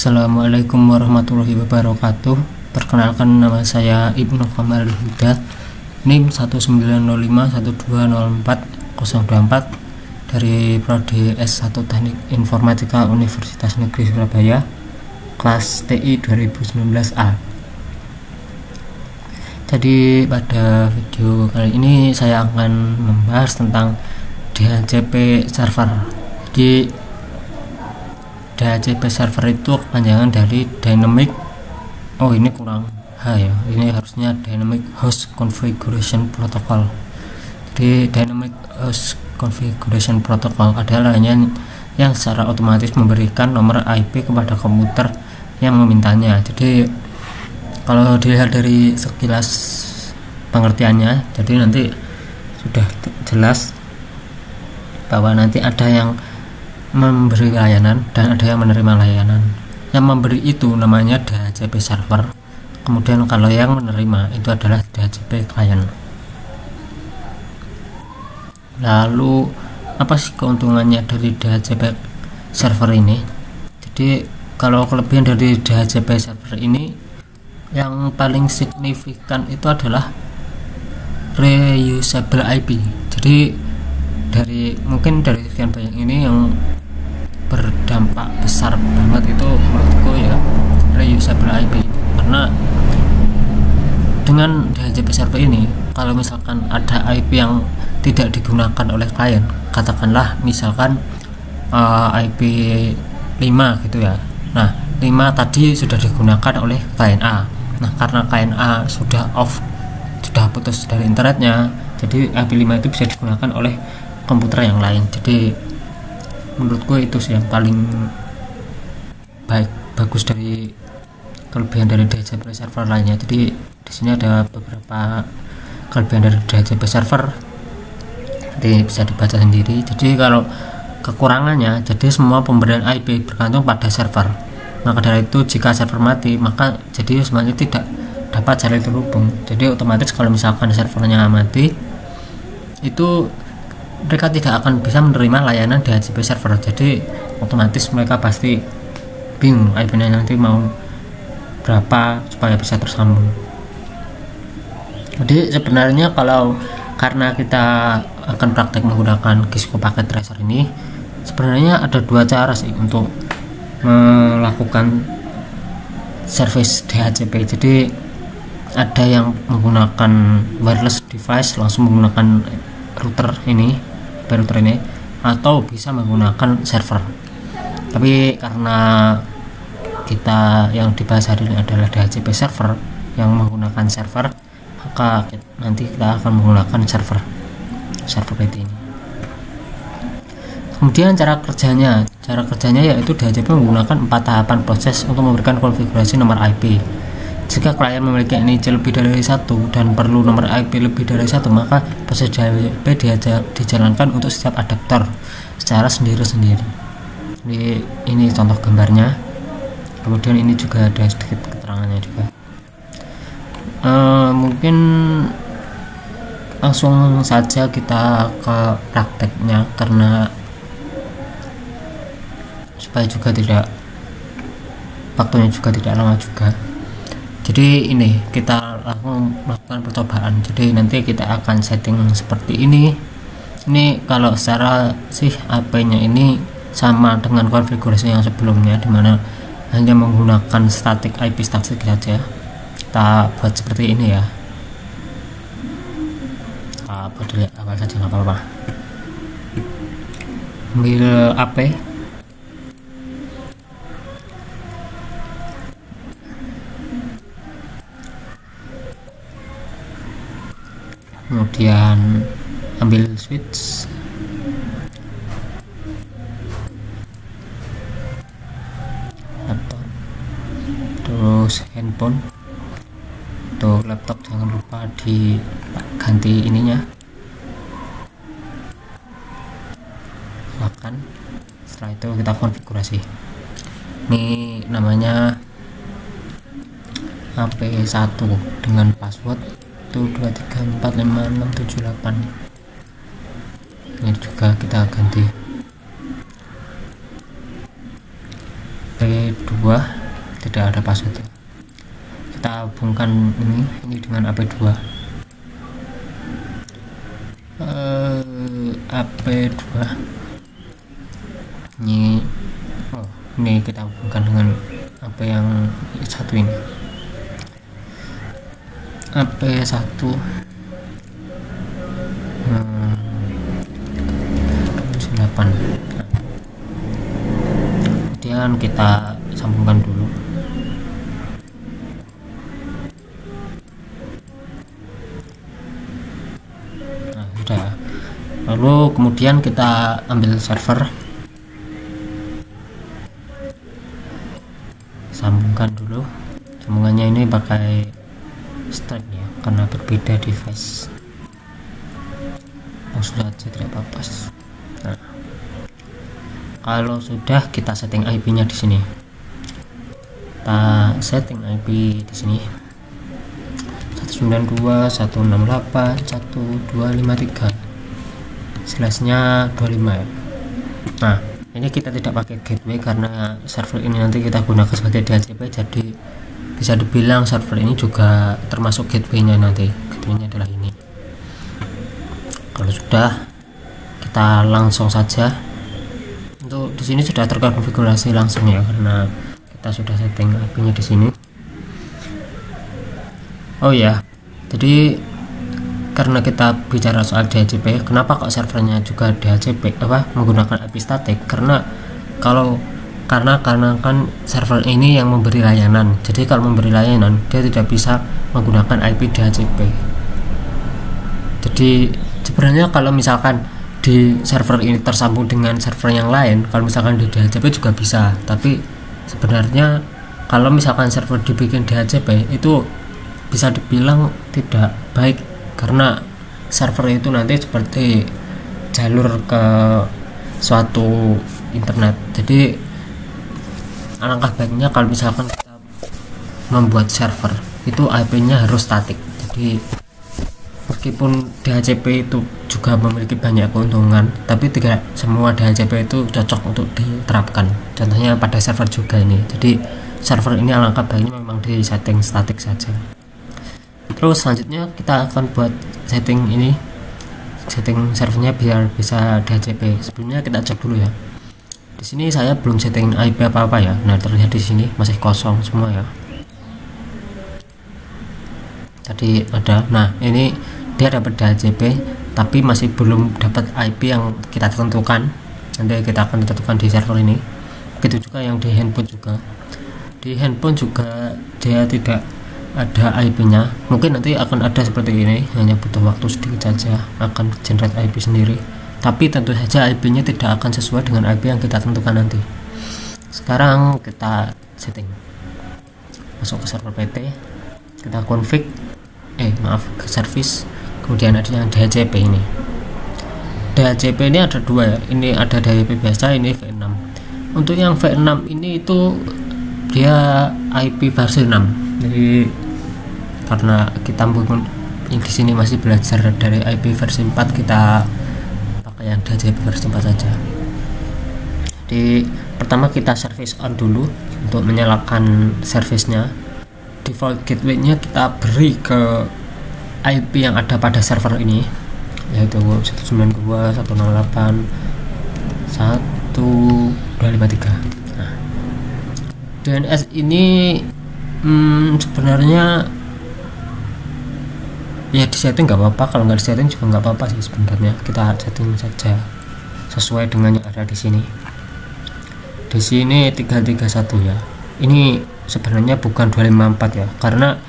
Assalamualaikum warahmatullahi wabarakatuh. Perkenalkan, nama saya Ibnu Kamal Huda, NIM 195120424 dari Prodi S1 Teknik Informatika Universitas Negeri Surabaya, kelas TI 2019A. Jadi pada video kali ini saya akan membahas tentang DHCP server. Jadi DHCP server itu kepanjangan dari Dynamic, ini kurang H ya, ini harusnya Dynamic Host Configuration Protocol. Jadi Dynamic Host Configuration Protocol adalah yang secara otomatis memberikan nomor IP kepada komputer yang memintanya. Jadi kalau dilihat dari sekilas pengertiannya, jadi nanti sudah jelas bahwa nanti ada yang memberi layanan dan ada yang menerima layanan. Yang memberi itu namanya DHCP server, kemudian kalau yang menerima itu adalah DHCP client. Lalu apa sih keuntungannya dari DHCP server ini? Jadi kalau kelebihan dari DHCP server ini, yang paling signifikan itu adalah reusable IP. Jadi mungkin dari sekian banyak ini yang berdampak besar banget itu menurutku ya reusable IP, karena dengan DHCP server ini kalau misalkan ada IP yang tidak digunakan oleh klien, katakanlah misalkan IP 5 gitu ya, nah 5 tadi sudah digunakan oleh klien A. Nah karena klien A sudah putus dari internetnya, jadi IP 5 itu bisa digunakan oleh komputer yang lain. Jadi menurutku itu sih yang paling bagus dari kelebihan dari DHCP server lainnya. Jadi di sini ada beberapa kelebihan dari DHCP server, jadi bisa dibaca sendiri. Jadi kalau kekurangannya, jadi semua pemberian IP bergantung pada server. Maka dari itu jika server mati, maka jadi semuanya tidak dapat saling terhubung. Jadi otomatis kalau misalkan servernya mati, itu mereka tidak akan bisa menerima layanan DHCP server. Jadi otomatis mereka pasti bingung IP-nya nanti mau berapa supaya bisa tersambung. Jadi sebenarnya karena kita akan praktek menggunakan Cisco Packet Tracer ini, sebenarnya ada dua cara sih untuk melakukan service DHCP. Jadi ada yang menggunakan wireless device, langsung menggunakan router ini, atau bisa menggunakan server. Tapi karena kita yang dibahas hari ini adalah DHCP server yang menggunakan server, maka nanti kita akan menggunakan server PT ini. Kemudian cara kerjanya yaitu DHCP menggunakan 4 tahapan proses untuk memberikan konfigurasi nomor IP. Jika klien memiliki NIC lebih dari 1 dan perlu nomor IP lebih dari 1, maka proses DHCP dijalankan untuk setiap adaptor secara sendiri-sendiri. Ini contoh gambarnya. Kemudian ini juga ada sedikit keterangannya juga. Mungkin langsung saja kita ke prakteknya, karena supaya juga waktunya juga tidak lama juga. Jadi ini kita langsung melakukan percobaan. Jadi nanti kita akan setting seperti ini. Ini kalau secara IP-nya ini sama dengan konfigurasi yang sebelumnya, dimana hanya menggunakan static IP static saja. Kita buat seperti ini ya. Buat dilihat awal saja, nggak apa-apa. Ambil AP, kemudian ambil switch, laptop, terus handphone. Untuk laptop jangan lupa diganti ininya, makan. Setelah itu kita konfigurasi. Ini namanya AP1 dengan password 123456778. Ini juga kita ganti P2 tidak ada password. Kita hubungkan ini dengan AP2. AP2 ini kita hubungkan dengan AP yang satu ini, AP1 8. Kemudian kita sambungkan dulu. Nah, sudah. Lalu kemudian kita ambil server, sambungkan dulu. Sambungannya ini pakai strike ya, karena berbeda device. Langsung saja, tidak apa-apa. Nah, kalau sudah, kita setting IP-nya di sini. Kita setting IP di sini 192.168.1.253/nya 25 ya. Nah, ini kita tidak pakai gateway karena server ini nanti kita gunakan sebagai DHCP, jadi bisa dibilang server ini juga termasuk gateway-nya. Nanti gateway-nya adalah ini. Kalau sudah, kita langsung saja. Untuk di sini sudah terkonfigurasi langsung ya, karena kita sudah setting IP-nya di sini. Oh ya, jadi karena kita bicara soal DHCP, kenapa kok servernya juga DHCP menggunakan IP statik? Karena kan server ini yang memberi layanan. Jadi kalau memberi layanan, dia tidak bisa menggunakan IP DHCP. Jadi sebenarnya kalau misalkan di server ini tersambung dengan server yang lain, kalau misalkan di DHCP juga bisa, tapi sebenarnya kalau misalkan server dibikin DHCP itu bisa dibilang tidak baik, karena server itu nanti seperti jalur ke suatu internet. Jadi alangkah baiknya kalau misalkan kita membuat server itu IP-nya harus statik. Jadi meskipun DHCP itu juga memiliki banyak keuntungan, tapi tidak semua DHCP itu cocok untuk diterapkan. Contohnya pada server juga ini. Jadi server ini alangkah baiknya memang di setting statik saja. Terus selanjutnya kita akan buat setting servernya biar bisa DHCP. Sebelumnya kita cek dulu ya. Di sini saya belum setting IP apa-apa ya. Nah, terlihat di sini masih kosong semua ya. Tadi ada. Nah, ini dia dapat DHCP tapi masih belum dapat IP yang kita tentukan. Nanti kita akan tentukan di server ini. Begitu juga yang di handphone juga. Di handphone juga dia tidak ada IP-nya. Mungkin nanti akan ada seperti ini, hanya butuh waktu sedikit saja akan generate IP sendiri. Tapi tentu saja IP-nya tidak akan sesuai dengan IP yang kita tentukan nanti. Sekarang kita setting. Masuk ke server PT, kita config ke service, kemudian ada yang DHCP ini. DHCP ini ada dua ya, ini ada DHCP biasa, ini V6. Untuk yang V6 ini itu dia IP versi 6. Jadi karena kita mungkin di sini masih belajar dari IP versi 4, kita pakai yang DHCP versi 4 saja. Jadi pertama kita service on dulu untuk menyalakan service-nya. Default gateway-nya kita beri ke IP yang ada pada server ini, yaitu 192.168.1.253. Nah, DNS ini sebenarnya ya disetting nggak apa-apa, kalau nggak disetting juga nggak apa-apa sih sebenarnya. Kita setting saja sesuai dengan yang ada di sini. Di sini 331 ya. Ini sebenarnya bukan 254 ya, karena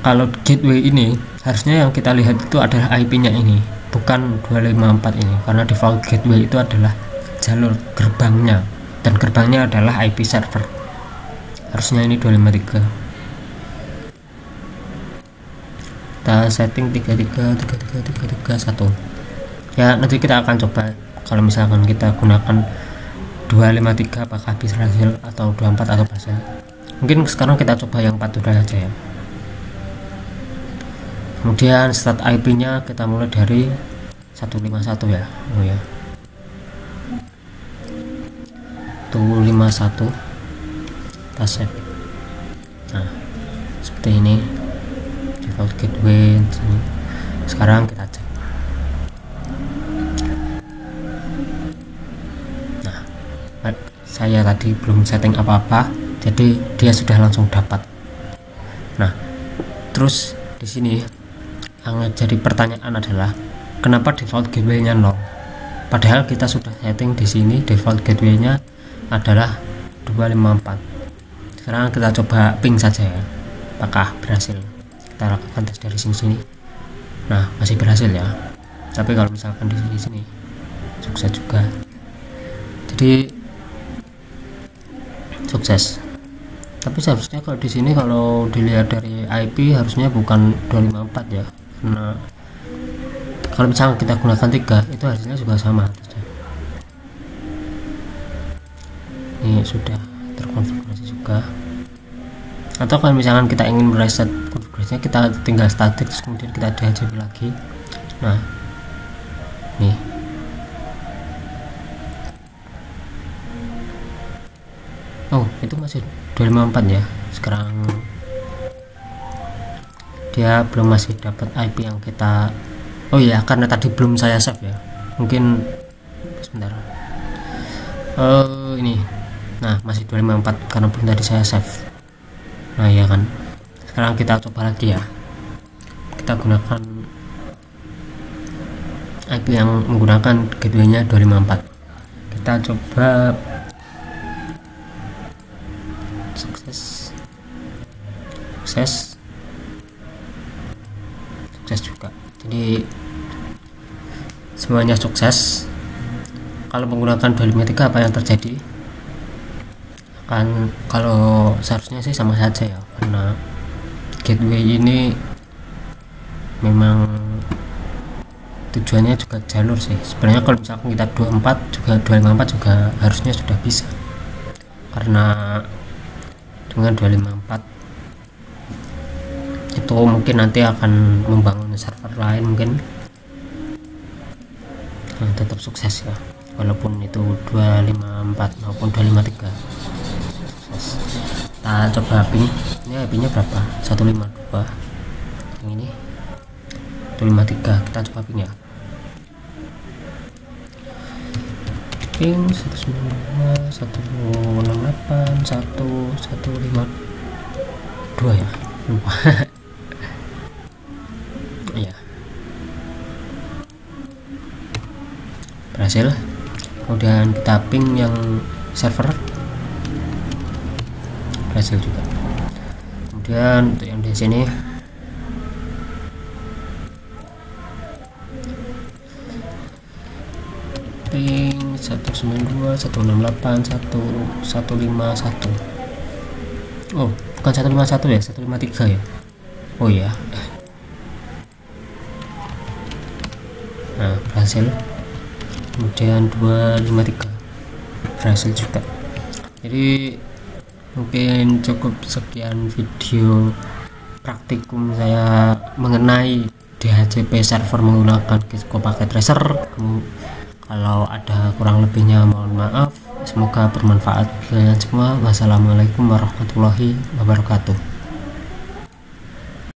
kalau gateway ini harusnya yang kita lihat itu adalah IP-nya ini, bukan 254 ini, karena default gateway itu adalah jalur gerbangnya, dan gerbangnya adalah IP server. Harusnya ini 253. Kita setting 3333331 ya. Nanti kita akan coba kalau misalkan kita gunakan 253 apakah bisa hasil atau 24 atau berhasil. Mungkin sekarang kita coba yang 4 dulu aja ya. Kemudian start IP-nya kita mulai dari 151 ya. Oh ya, 151. kita save. Nah seperti ini default gateway. Sekarang kita cek. Nah saya tadi belum setting apa-apa, jadi dia sudah langsung dapat. Nah terus di sini yang jadi pertanyaan adalah kenapa default gateway-nya 0, padahal kita sudah setting di sini default gateway-nya adalah 254. Sekarang kita coba ping saja ya, apakah berhasil. Kita lakukan tes dari sini. Nah masih berhasil ya, tapi kalau misalkan di sini sukses juga, jadi sukses. Tapi seharusnya kalau di sini, kalau dilihat dari IP harusnya bukan 254 ya, karena kalau misalnya kita gunakan 3 itu hasilnya juga sama. Ini sudah terkonfigurasi juga. Atau kalau misalkan kita ingin mereset konfigurasinya, kita tinggal static terus kemudian kita DHCP lagi. Nah nih oh itu masih 254 ya. Sekarang dia belum, masih dapat IP yang kita, oh ya karena tadi belum saya save ya, mungkin sebentar. Ini nah masih 254 karena belum tadi saya save. Nah ya kan, sekarang kita coba lagi ya, kita gunakan IP yang menggunakan gateway-nya 254. Kita coba sukses juga. Jadi semuanya sukses. Kalau menggunakan 253 apa yang terjadi? Kan kalau seharusnya sih sama saja ya, karena gateway ini memang tujuannya juga jalur sih. Sebenarnya kalau misalkan kita 24 juga 254 juga harusnya sudah bisa, karena dengan 254 itu mungkin nanti akan membangun server lain mungkin. Nah, tetap sukses ya, walaupun itu 254 maupun 253 sukses. Kita coba ping, ini IP nya berapa? 152, yang ini 253. Kita coba ping ya, ping 192 168 1152 ya, lupa. Ya berhasil. Kemudian kita ping yang server, berhasil juga. Kemudian untuk yang di sini ping 192 168 1151. Oh bukan 151 ya, 153 ya. Oh ya. Nah berhasil. Kemudian 253 berhasil juga. Jadi mungkin cukup sekian video praktikum saya mengenai DHCP server menggunakan Cisco Packet Tracer. Kalau ada kurang lebihnya mohon maaf. Semoga bermanfaat bagi kalian semua. Wassalamualaikum warahmatullahi wabarakatuh.